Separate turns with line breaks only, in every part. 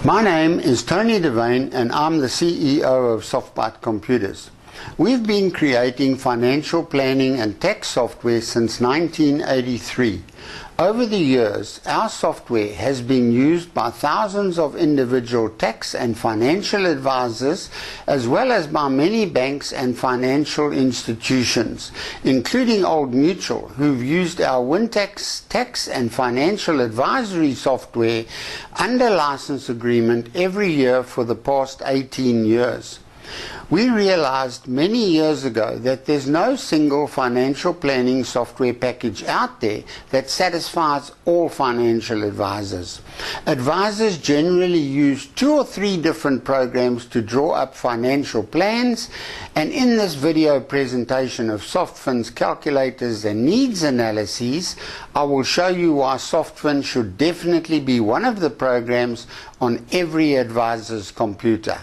My name is Tony Devane and I'm the CEO of SoftBite Computers. We've been creating financial planning and tax software since 1983. Over the years, our software has been used by thousands of individual tax and financial advisors, as well as by many banks and financial institutions, including Old Mutual, who've used our WinTax tax and financial advisory software under license agreement every year for the past 18 years. We realized many years ago that there's no single financial planning software package out there that satisfies all financial advisors. Advisors generally use 2 or 3 different programs to draw up financial plans, and in this video presentation of SoftFin's calculators and needs analyses, I will show you why SoftFin should definitely be one of the programs on every advisor's computer.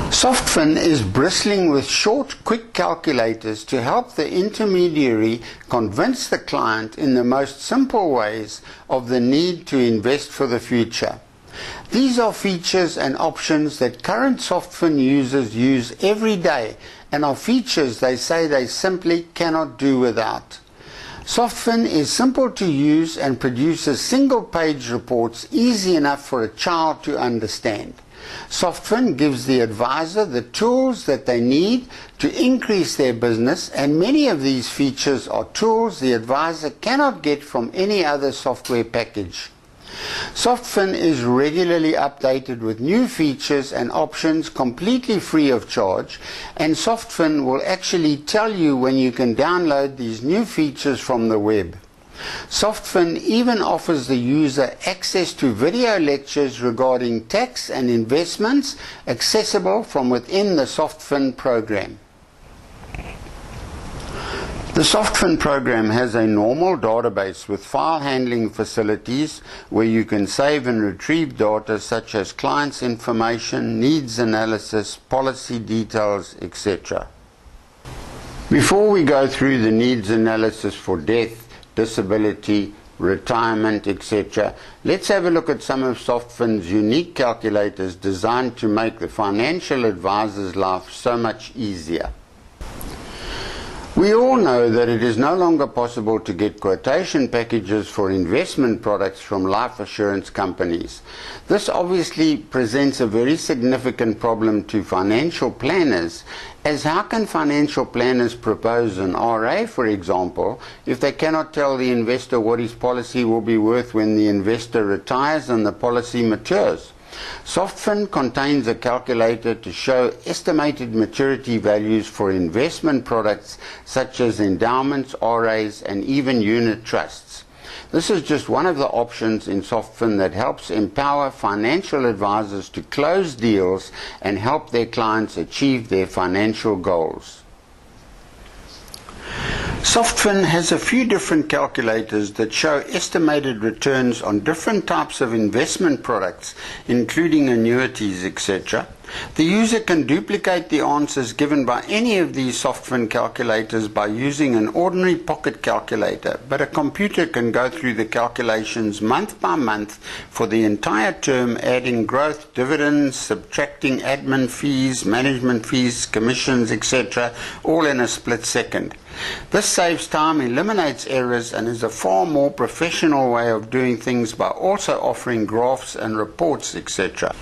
SoftFin is bristling with short, quick calculators to help the intermediary convince the client in the most simple ways of the need to invest for the future. These are features and options that current SoftFin users use every day and are features they say they simply cannot do without. SoftFin is simple to use and produces single-page reports easy enough for a child to understand. SoftFin gives the advisor the tools that they need to increase their business, and many of these features are tools the advisor cannot get from any other software package. SoftFin is regularly updated with new features and options completely free of charge, and SoftFin will actually tell you when you can download these new features from the web. SoftFin even offers the user access to video lectures regarding tax and investments accessible from within the SoftFin program. The SoftFin program has a normal database with file handling facilities where you can save and retrieve data such as clients' information, needs analysis, policy details, etc. Before we go through the needs analysis for death, disability, retirement, etc., let's have a look at some of SoftFin's unique calculators designed to make the financial advisor's life so much easier. We all know that it is no longer possible to get quotation packages for investment products from life assurance companies. This obviously presents a very significant problem to financial planners, as how can financial planners propose an RA, for example, if they cannot tell the investor what his policy will be worth when the investor retires and the policy matures? SoftFin contains a calculator to show estimated maturity values for investment products such as endowments, RAs, and even unit trusts. This is just one of the options in SoftFin that helps empower financial advisors to close deals and help their clients achieve their financial goals. SoftFin has a few different calculators that show estimated returns on different types of investment products, including annuities, etc. The user can duplicate the answers given by any of these SoftFin calculators by using an ordinary pocket calculator, but a computer can go through the calculations month by month for the entire term, adding growth, dividends, subtracting admin fees, management fees, commissions, etc., all in a split second. This saves time, eliminates errors, and is a far more professional way of doing things by also offering graphs and reports, etc.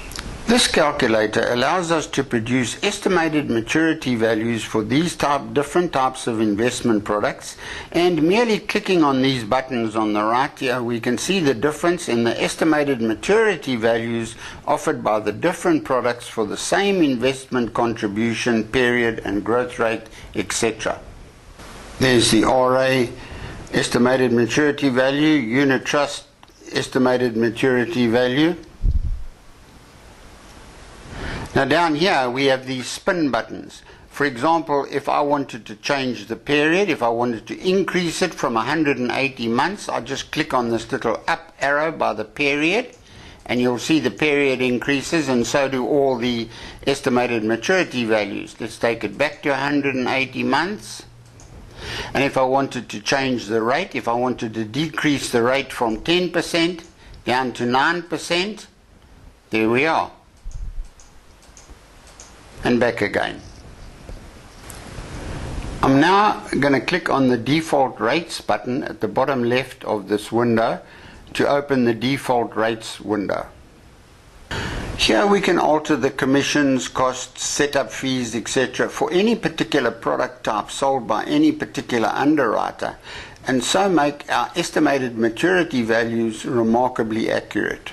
This calculator allows us to produce estimated maturity values for these different types of investment products, and merely clicking on these buttons on the right here, we can see the difference in the estimated maturity values offered by the different products for the same investment contribution, period, and growth rate, etc. There's the RA estimated maturity value, unit trust estimated maturity value. Now down here we have these spin buttons. For example, if I wanted to change the period, if I wanted to increase it from 180 months, I just click on this little up arrow by the period, and you'll see the period increases, and so do all the estimated maturity values. Let's take it back to 180 months. And if I wanted to change the rate, if I wanted to decrease the rate from 10% down to 9%, There we are. And back again. I'm now going to click on the default rates button at the bottom left of this window to open the default rates window. Here we can alter the commissions, costs, setup fees, etc. for any particular product type sold by any particular underwriter, and so make our estimated maturity values remarkably accurate.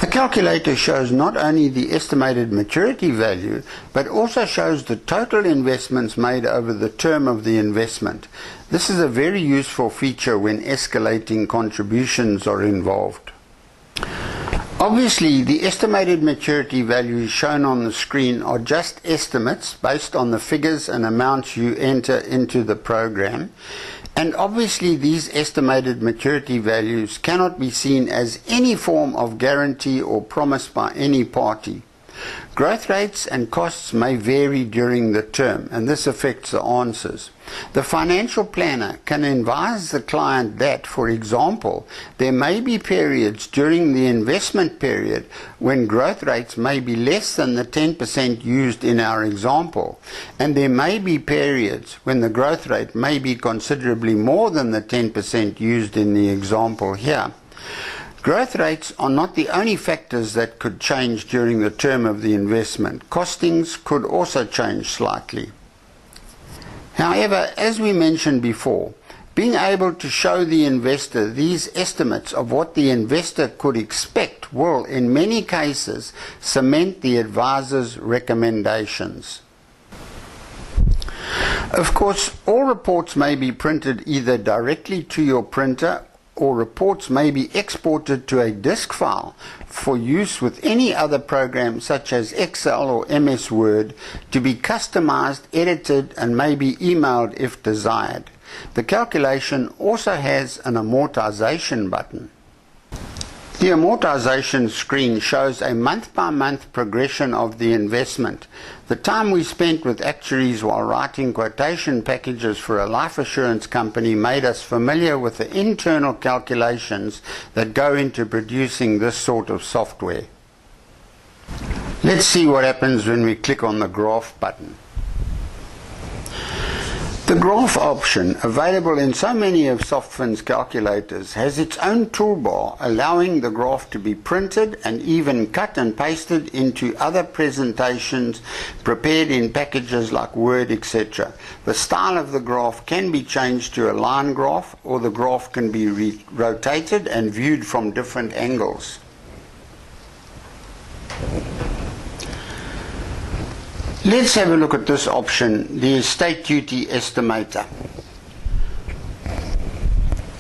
The calculator shows not only the estimated maturity value, but also shows the total investments made over the term of the investment. This is a very useful feature when escalating contributions are involved. Obviously, the estimated maturity values shown on the screen are just estimates based on the figures and amounts you enter into the program. And obviously these estimated maturity values cannot be seen as any form of guarantee or promise by any party. Growth rates and costs may vary during the term, and this affects the answers. The financial planner can advise the client that, for example, there may be periods during the investment period when growth rates may be less than the 10% used in our example, and there may be periods when the growth rate may be considerably more than the 10% used in the example here. Growth rates are not the only factors that could change during the term of the investment. Costings could also change slightly. However, as we mentioned before, being able to show the investor these estimates of what the investor could expect will, in many cases, cement the advisor's recommendations. Of course, all reports may be printed either directly to your printer, or reports may be exported to a disk file for use with any other program such as Excel or MS Word to be customized, edited, and may be emailed if desired. The calculation also has an amortization button. The amortization screen shows a month-by-month progression of the investment. The time we spent with actuaries while writing quotation packages for a life assurance company made us familiar with the internal calculations that go into producing this sort of software. Let's see what happens when we click on the graph button. The graph option, available in so many of SoftFin's calculators, has its own toolbar allowing the graph to be printed and even cut and pasted into other presentations prepared in packages like Word, etc. The style of the graph can be changed to a line graph, or the graph can be rotated and viewed from different angles. Let's have a look at this option, the estate duty estimator.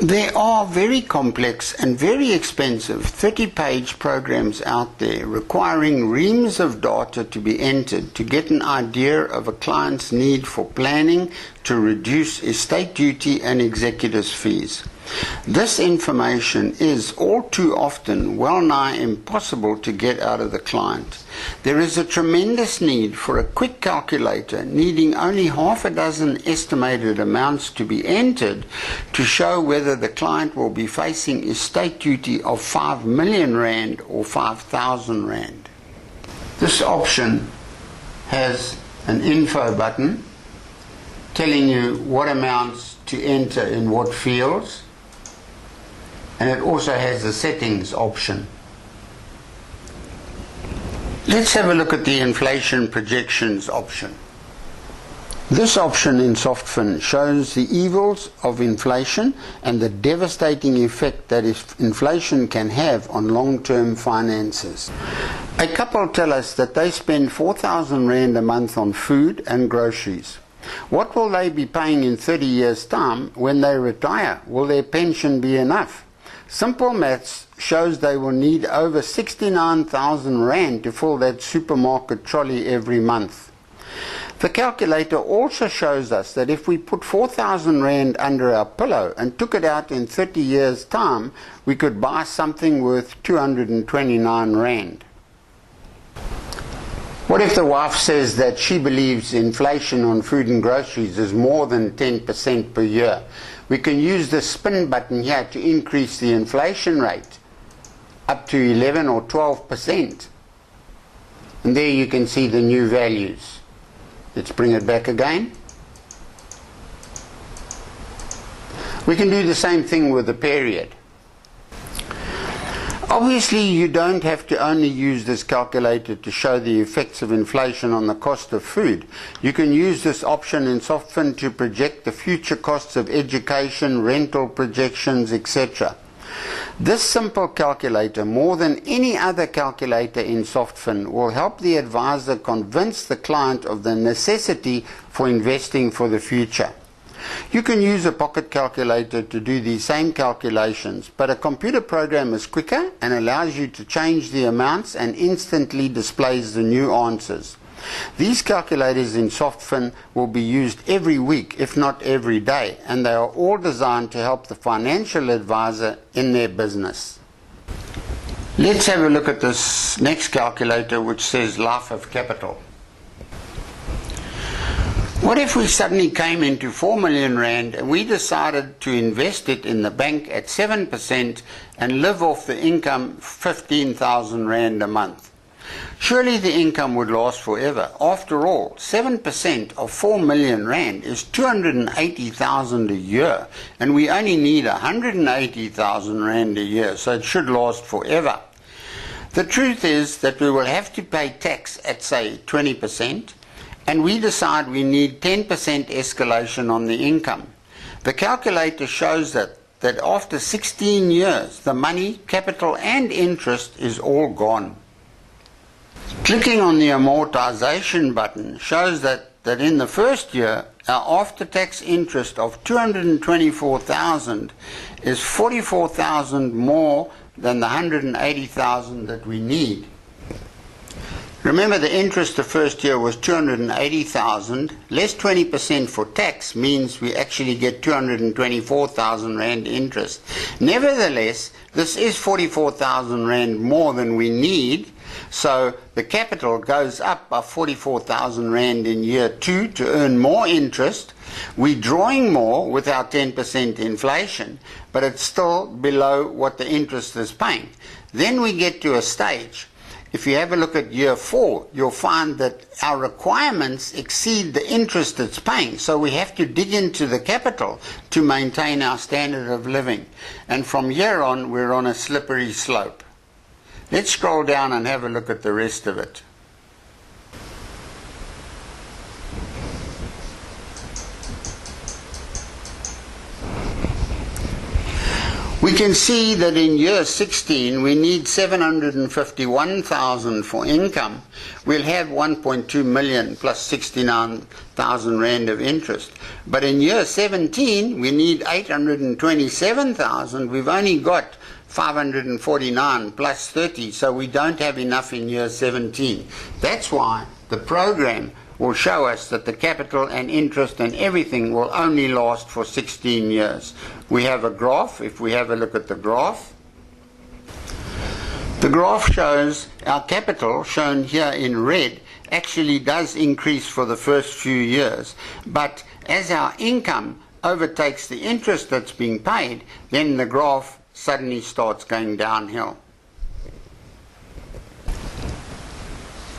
There are very complex and very expensive 30-page programs out there requiring reams of data to be entered to get an idea of a client's need for planning to reduce estate duty and executors' fees. This information is all too often well nigh impossible to get out of the client. There is a tremendous need for a quick calculator needing only half a dozen estimated amounts to be entered to show whether the client will be facing estate duty of 5 million rand or 5,000 rand. This option has an info button telling you what amounts to enter in what fields, and it also has the settings option. Let's have a look at the inflation projections option. This option in SoftFin shows the evils of inflation and the devastating effect that inflation can have on long-term finances. A couple tell us that they spend 4,000 Rand a month on food and groceries. What will they be paying in 30 years' time when they retire? Will their pension be enough? Simple maths shows they will need over 69,000 Rand to fill that supermarket trolley every month. The calculator also shows us that if we put 4,000 Rand under our pillow and took it out in 30 years' time, we could buy something worth 229 Rand. What if the wife says that she believes inflation on food and groceries is more than 10% per year? We can use the spin button here to increase the inflation rate. up to 11 or 12%. And there you can see the new values. Let's bring it back again. We can do the same thing with the period. Obviously, you don't have to only use this calculator to show the effects of inflation on the cost of food. You can use this option in SoftFin to project the future costs of education, rental projections, etc. This simple calculator, more than any other calculator in SoftFin, will help the advisor convince the client of the necessity for investing for the future. You can use a pocket calculator to do these same calculations, but a computer program is quicker and allows you to change the amounts and instantly displays the new answers. These calculators in SoftFin will be used every week, if not every day, and they are all designed to help the financial advisor in their business. Let's have a look at this next calculator, which says life of capital. What if we suddenly came into 4 million rand and we decided to invest it in the bank at 7% and live off the income 15,000 rand a month? Surely the income would last forever. After all, 7% of 4 million rand is 280,000 a year, and we only need 180,000 rand a year, so it should last forever. The truth is that we will have to pay tax at, say, 20%, and we decide we need 10% escalation on the income. The calculator shows that after 16 years, the money, capital and interest is all gone. Clicking on the amortization button shows that in the first year, our after-tax interest of 224,000 is 44,000 more than the 180,000 that we need. Remember, the interest the first year was 280,000, less 20% for tax means we actually get 224,000 rand interest. Nevertheless, this is 44,000 rand more than we need, so the capital goes up by 44,000 rand in year 2 to earn more interest. We're drawing more with our 10% inflation, but it's still below what the interest is paying. Then we get to a stage. If you have a look at year 4, you'll find that our requirements exceed the interest it's paying. So we have to dig into the capital to maintain our standard of living. And from here on, we're on a slippery slope. Let's scroll down and have a look at the rest of it. We can see that in year 16 we need 751,000 for income. We'll have 1.2 million plus 69,000 rand of interest. But in year 17 we need 827,000. We've only got 549 plus 30, so we don't have enough in year 17. That's why the program will show us that the capital and interest and everything will only last for 16 years. We have a graph. If we have a look at the graph shows our capital, shown here in red, actually does increase for the first few years. But as our income overtakes the interest that's being paid, then the graph suddenly starts going downhill.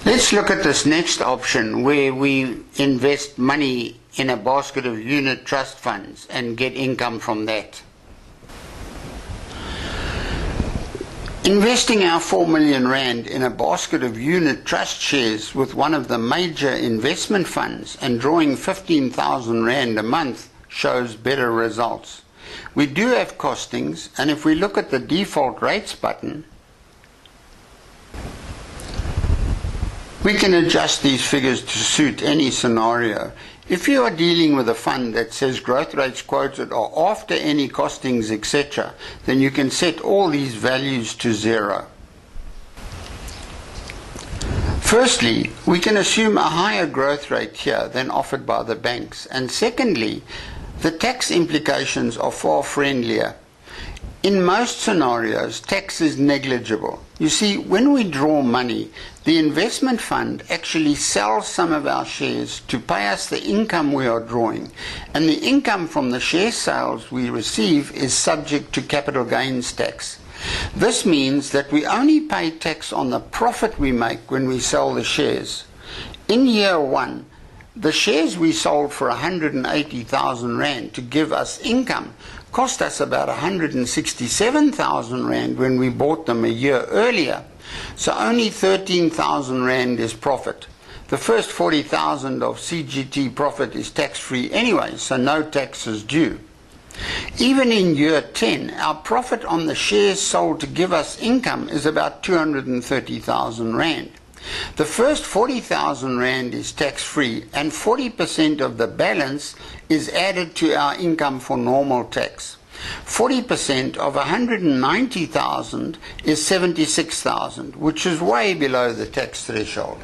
Let's look at this next option where we invest money in a basket of unit trust funds and get income from that. Investing our 4 million rand in a basket of unit trust shares with one of the major investment funds and drawing 15,000 rand a month shows better results. We do have costings, and if we look at the default rates button, we can adjust these figures to suit any scenario. If you are dealing with a fund that says growth rates quoted are after any costings, etc., then you can set all these values to 0. Firstly, we can assume a higher growth rate here than offered by the banks. And secondly, the tax implications are far friendlier. In most scenarios, tax is negligible. You see, when we draw money, the investment fund actually sells some of our shares to pay us the income we are drawing, and the income from the share sales we receive is subject to capital gains tax. This means that we only pay tax on the profit we make when we sell the shares. In year one, the shares we sold for 180,000 Rand to give us income cost us about 167,000 Rand when we bought them a year earlier. So only 13,000 Rand is profit. The first 40,000 of CGT profit is tax-free anyway, so no tax is due. Even in year 10, our profit on the shares sold to give us income is about 230,000 Rand. The first 40,000 Rand is tax-free, and 40% of the balance is added to our income for normal tax. 40% of 190,000 is 76,000, which is way below the tax threshold.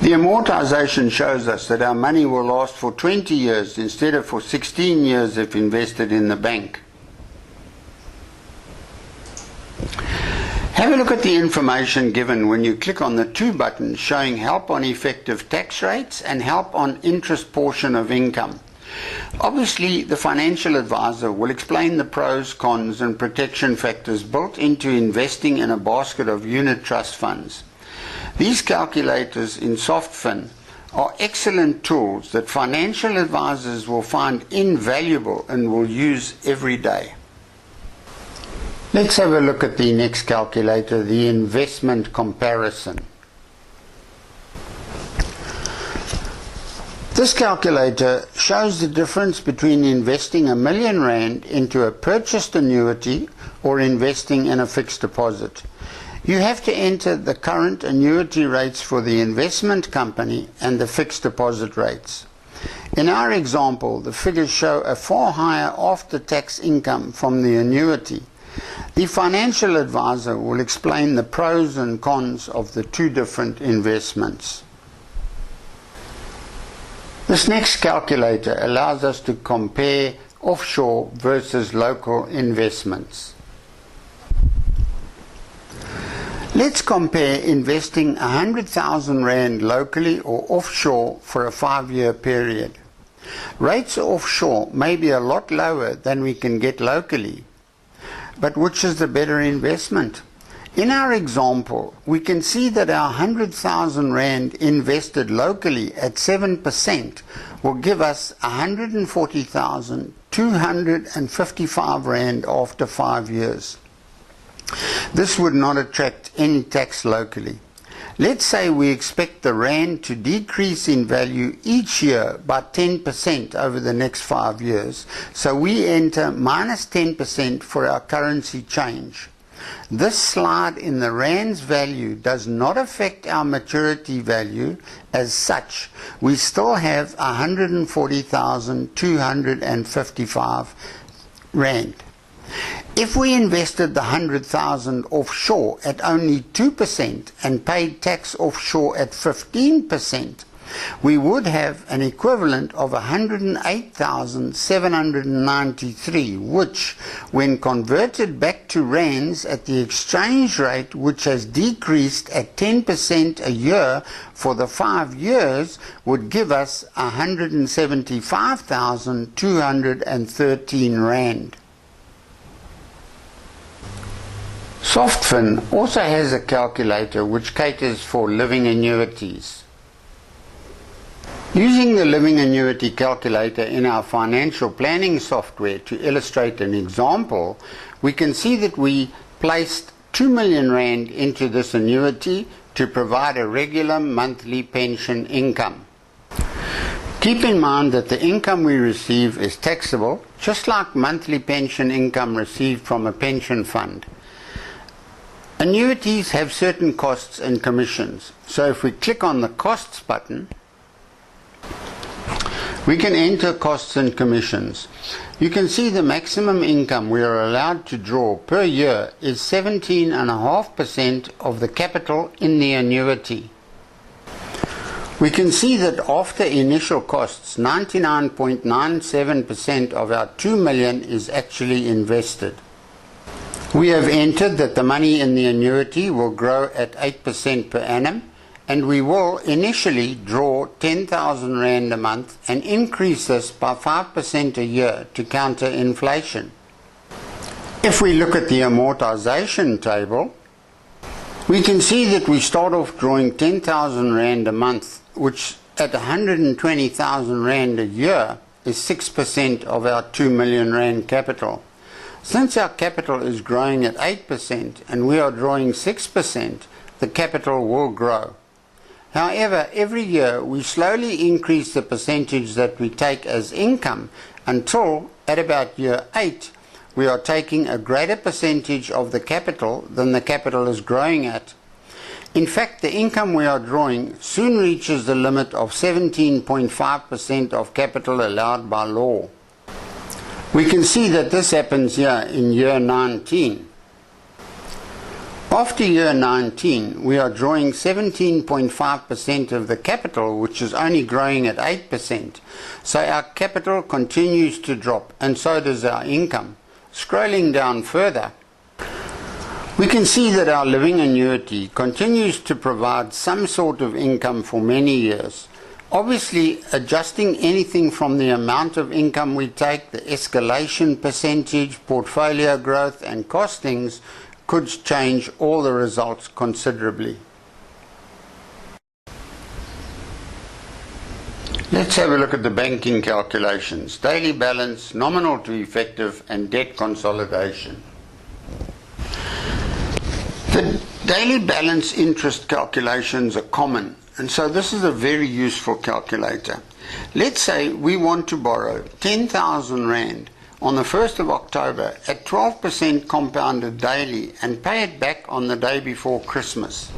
The amortization shows us that our money will last for 20 years instead of for 16 years if invested in the bank. Have a look at the information given when you click on the two buttons showing help on effective tax rates and help on interest portion of income. Obviously, the financial advisor will explain the pros, cons and protection factors built into investing in a basket of unit trust funds. These calculators in SoftFin are excellent tools that financial advisors will find invaluable and will use every day. Let's have a look at the next calculator, the investment comparison. This calculator shows the difference between investing R1 million into a purchased annuity or investing in a fixed deposit. You have to enter the current annuity rates for the investment company and the fixed deposit rates. In our example, the figures show a far higher after-tax income from the annuity. The financial advisor will explain the pros and cons of the two different investments. This next calculator allows us to compare offshore versus local investments. Let's compare investing 100,000 Rand locally or offshore for a 5-year period. Rates offshore may be a lot lower than we can get locally, but which is the better investment? In our example, we can see that our 100,000 Rand invested locally at 7% will give us 140,255 Rand after 5 years. This would not attract any tax locally. Let's say we expect the Rand to decrease in value each year by 10% over the next 5 years, so we enter minus 10% for our currency change. This slide in the Rand's value does not affect our maturity value as such. We still have 140,255 Rand. If we invested the 100,000 offshore at only 2% and paid tax offshore at 15%, we would have an equivalent of 108,793, which, when converted back to Rands at the exchange rate, which has decreased at 10% a year for the 5 years, would give us 175,213 Rand. SoftFin also has a calculator which caters for living annuities. Using the living annuity calculator in our financial planning software to illustrate an example, we can see that we placed 2 million Rand into this annuity to provide a regular monthly pension income. Keep in mind that the income we receive is taxable, just like monthly pension income received from a pension fund. Annuities have certain costs and commissions, so if we click on the costs button, we can enter costs and commissions. You can see the maximum income we are allowed to draw per year is 17.5% of the capital in the annuity. We can see that after initial costs, 99.97% of our 2 million is actually invested. We have entered that the money in the annuity will grow at 8% per annum, and we will initially draw 10,000 Rand a month and increase this by 5% a year to counter inflation. If we look at the amortization table, we can see that we start off drawing 10,000 Rand a month, which at 120,000 Rand a year is 6% of our 2 million Rand capital. Since our capital is growing at 8% and we are drawing 6%, the capital will grow. However, every year we slowly increase the percentage that we take as income until at about year 8 we are taking a greater percentage of the capital than the capital is growing at. In fact, the income we are drawing soon reaches the limit of 17.5% of capital allowed by law. We can see that this happens here in year 19. After year 19, we are drawing 17.5% of the capital, which is only growing at 8%. So our capital continues to drop, and so does our income. Scrolling down further, we can see that our living annuity continues to provide some sort of income for many years. Obviously, adjusting anything from the amount of income we take, the escalation percentage, portfolio growth and costings could change all the results considerably. Let's have a look at the banking calculations: daily balance, nominal to effective, and debt consolidation. The daily balance interest calculations are common, and so this is a very useful calculator. Let's say we want to borrow 10,000 Rand on the 1st of October at 12% compounded daily and pay it back on the day before Christmas.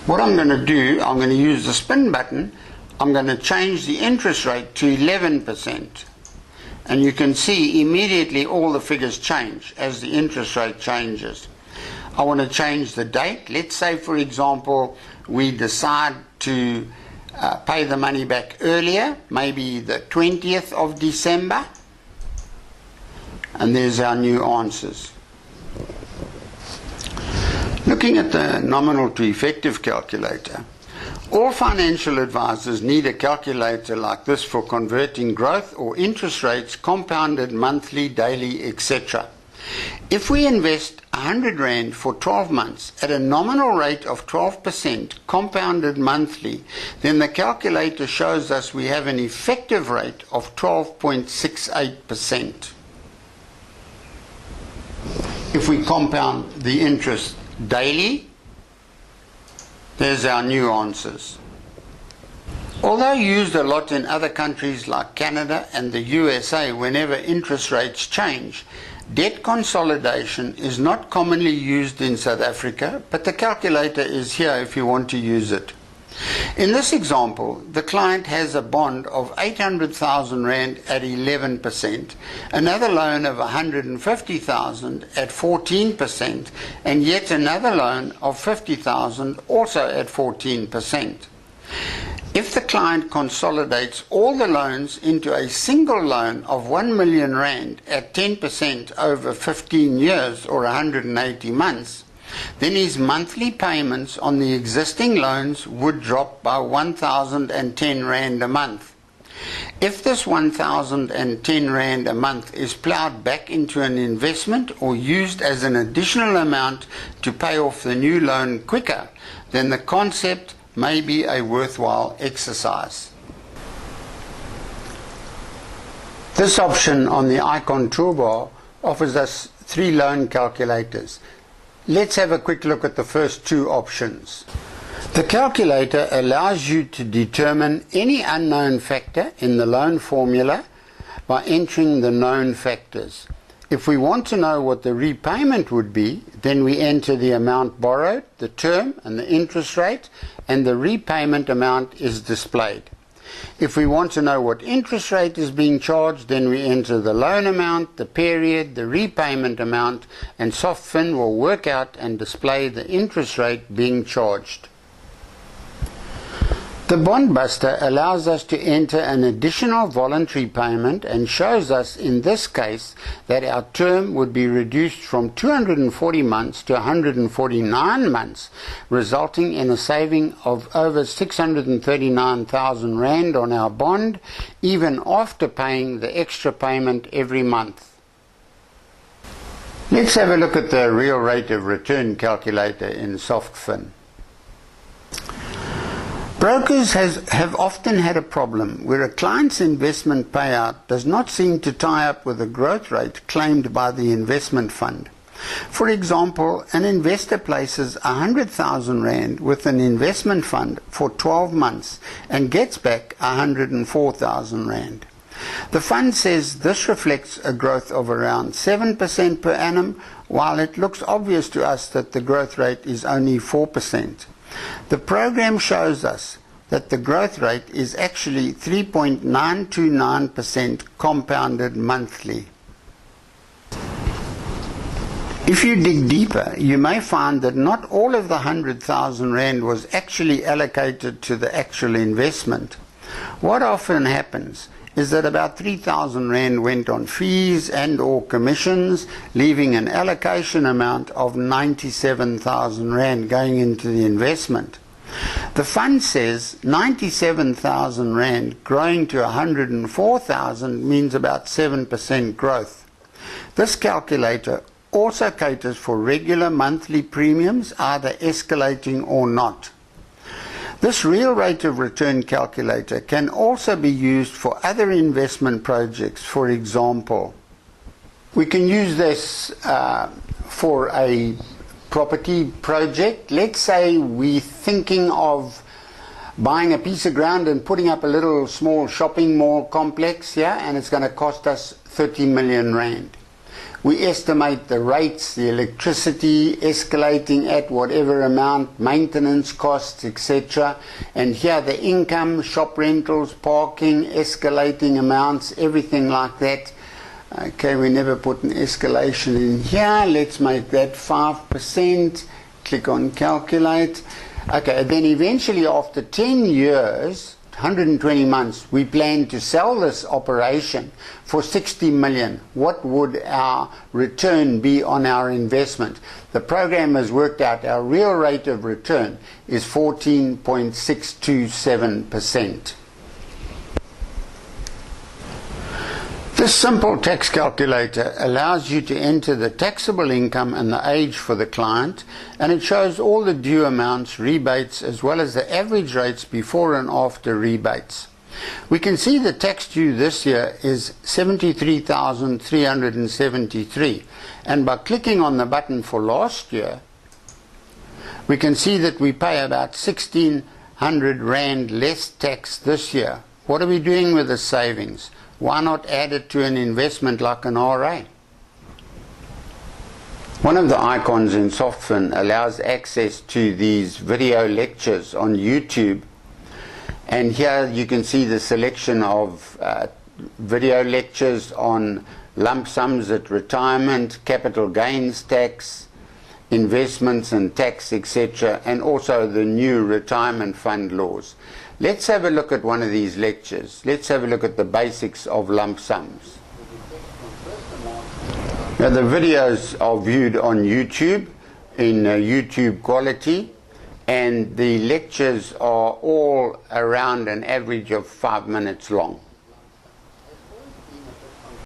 What I'm going to do, I'm going to use the spin button. I'm going to change the interest rate to 11%. And you can see immediately all the figures change as the interest rate changes. I want to change the date. Let's say, for example, we decide to pay the money back earlier, maybe the 20th of December. And there's our new answers. Looking at the nominal to effective calculator, all financial advisors need a calculator like this for converting growth or interest rates, compounded monthly, daily, etc. If we invest 100 Rand for 12 months at a nominal rate of 12% compounded monthly, then the calculator shows us we have an effective rate of 12.68%. If we compound the interest daily, there's our new answers. Although used a lot in other countries like Canada and the USA whenever interest rates change, debt consolidation is not commonly used in South Africa, but the calculator is here if you want to use it. In this example, the client has a bond of 800,000 Rand at 11%, another loan of 150,000 at 14%, and yet another loan of 50,000 also at 14%. If the client consolidates all the loans into a single loan of 1 million Rand at 10% over 15 years or 180 months, then his monthly payments on the existing loans would drop by 1,010 Rand a month. If this 1,010 Rand a month is ploughed back into an investment or used as an additional amount to pay off the new loan quicker, then the concept may be a worthwhile exercise. This option on the icon toolbar offers us 3 loan calculators. Let's have a quick look at the first 2 options. The calculator allows you to determine any unknown factor in the loan formula by entering the known factors. If we want to know what the repayment would be, then we enter the amount borrowed, the term and the interest rate, and the repayment amount is displayed. If we want to know what interest rate is being charged, then we enter the loan amount, the period, the repayment amount, and SoftFin will work out and display the interest rate being charged. The bond buster allows us to enter an additional voluntary payment and shows us in this case that our term would be reduced from 240 months to 149 months, resulting in a saving of over 639,000 Rand on our bond, even after paying the extra payment every month. Let's have a look at the real rate of return calculator in SoftFin. Brokers have often had a problem where a client's investment payout does not seem to tie up with the growth rate claimed by the investment fund. For example, an investor places 100,000 Rand with an investment fund for 12 months and gets back 104,000 Rand. The fund says this reflects a growth of around 7% per annum, while it looks obvious to us that the growth rate is only 4%. The program shows us that the growth rate is actually 3.929% compounded monthly. If you dig deeper, you may find that not all of the 100,000 Rand was actually allocated to the actual investment. What often happens is that about 3,000 Rand went on fees and or commissions, leaving an allocation amount of 97,000 Rand going into the investment. The fund says 97,000 Rand growing to 104,000 means about 7% growth. This calculator also caters for regular monthly premiums, either escalating or not. This real rate of return calculator can also be used for other investment projects. For example, we can use this for a property project. Let's say we're thinking of buying a piece of ground and putting up a little small shopping mall complex here, and it's going to cost us 30 million Rand. We estimate the rates, the electricity escalating at whatever amount, maintenance costs, etc. And here the income, shop rentals, parking, escalating amounts, everything like that. Okay, we never put an escalation in here. Let's make that 5%. Click on calculate. Okay, then eventually after 10 years, 120 months, we plan to sell this operation for 60 million. What would our return be on our investment? The program has worked out our real rate of return is 14.627%. This simple tax calculator allows you to enter the taxable income and the age for the client, and it shows all the due amounts, rebates, as well as the average rates before and after rebates. We can see the tax due this year is 73,373, and by clicking on the button for last year, we can see that we pay about 1,600 Rand less tax this year. What are we doing with the savings? Why not add it to an investment like an RA? One of the icons in SoftFin allows access to these video lectures on YouTube, and here you can see the selection of video lectures on lump sums at retirement, capital gains tax, investments and tax, etc., and also the new retirement fund laws. Let's have a look at one of these lectures. Let's have a look at the basics of lump sums. Now, the videos are viewed on YouTube in YouTube quality, and the lectures are all around an average of 5 minutes long.